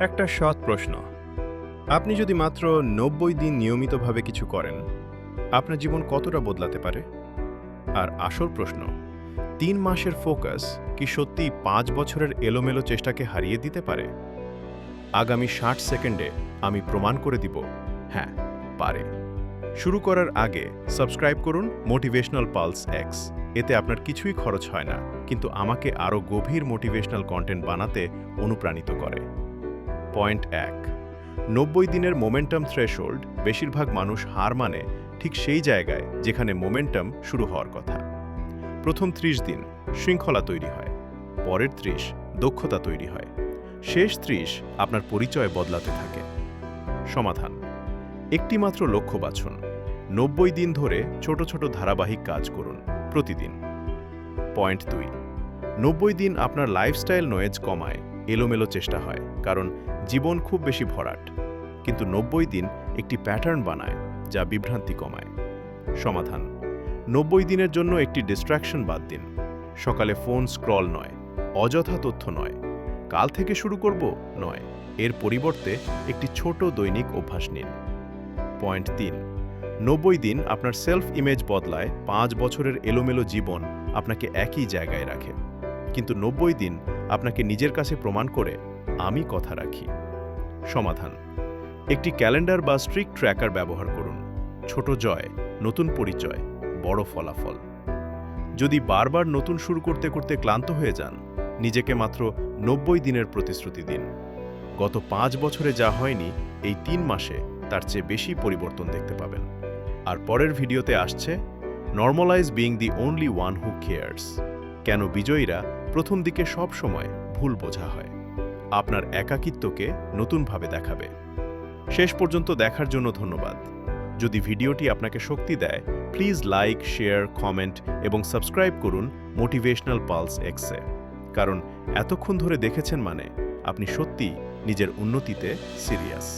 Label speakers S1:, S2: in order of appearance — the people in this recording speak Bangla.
S1: একটা সৎ প্রশ্ন। আপনি যদি মাত্র ৯০ দিন নিয়মিতভাবে কিছু করেন, আপনার জীবন কতটা বদলাতে পারে? আর আসল প্রশ্ন, ৩ মাসের ফোকাস কি সত্যিই ৫ বছরের এলোমেলো চেষ্টাকে হারিয়ে দিতে পারে? আগামী ৬০ সেকেন্ডে আমি প্রমাণ করে দিব, হ্যাঁ, পারে। শুরু করার আগে সাবস্ক্রাইব করুন মোটিভেশনাল পালস এক্স। এতে আপনার কিছুই খরচ হয় না, কিন্তু আমাকে আরও গভীর মোটিভেশনাল কন্টেন্ট বানাতে অনুপ্রাণিত করে। পয়েন্ট ১, ৯০ দিনের মোমেন্টাম থ্রেশহোল্ড। বেশিরভাগ মানুষ হার মানে ঠিক সেই জায়গায় যেখানে মোমেন্টাম শুরু হওয়ার কথা। প্রথম ৩০ দিন শৃঙ্খলা তৈরি হয়, পরের ৩০ দক্ষতা তৈরি হয়, শেষ ৩০ আপনার পরিচয় বদলাতে থাকে। সমাধান: একটি মাত্র লক্ষ্য বাছুন, ৯০ দিন ধরে ছোট ছোট ধারাবাহিক কাজ করুন প্রতিদিন। পয়েন্ট ২, ৯০ দিন আপনার লাইফস্টাইল নয়েজ কমায়, এলোমেলো চেষ্টা হয়, কারণ জীবন খুব বেশি ভরাট। কিন্তু ৯০ দিন একটি প্যাটার্ন বানায় যা বিভ্রান্তি কমায়। সমাধান: ৯০ দিনের জন্য একটি ডিস্ট্র্যাকশন বাদ দিন। সকালে ফোন স্ক্রল নয়, অযথা তথ্য নয়, কাল থেকে শুরু করব নয়, এর পরিবর্তে একটি ছোট দৈনিক অভ্যাস নিন। পয়েন্ট ৩, ৯০ দিন আপনার সেলফ ইমেজ বদলায়। ৫ বছরের এলোমেলো জীবন আপনাকে একই জায়গায় রাখে, কিন্তু ৯০ দিন আপনাকে নিজের কাছে প্রমাণ করে আমি কথা রাখি। সমাধান: একটি ক্যালেন্ডার বা স্ট্রিক্ট ট্র্যাকার ব্যবহার করুন। ছোট জয়, নতুন পরিচয়, বড় ফলাফল। যদি বারবার নতুন শুরু করতে করতে ক্লান্ত হয়ে যান, নিজেকে মাত্র ৯০ দিনের প্রতিশ্রুতি দিন। গত ৫ বছরে যা হয়নি, এই ৩ মাসে তার চেয়ে বেশি পরিবর্তন দেখতে পাবেন। আর পরের ভিডিওতে আসছে normalise being the only one who cares. কেন বিজয়ীরা প্রথম দিকে সব সময় ভুল বোঝা হয়। আপনার একাকিত্বকে নতুনভাবে দেখাবে। শেষ পর্যন্ত দেখার জন্য ধন্যবাদ। যদি ভিডিওটি আপনাকে শক্তি দেয়, প্লিজ লাইক, শেয়ার, কমেন্ট এবং সাবস্ক্রাইব করুন মোটিভেশনাল পালস এক্সে। কারণ এতক্ষণ ধরে দেখেছেন মানে আপনি সত্যিই নিজের উন্নতিতে সিরিয়াস।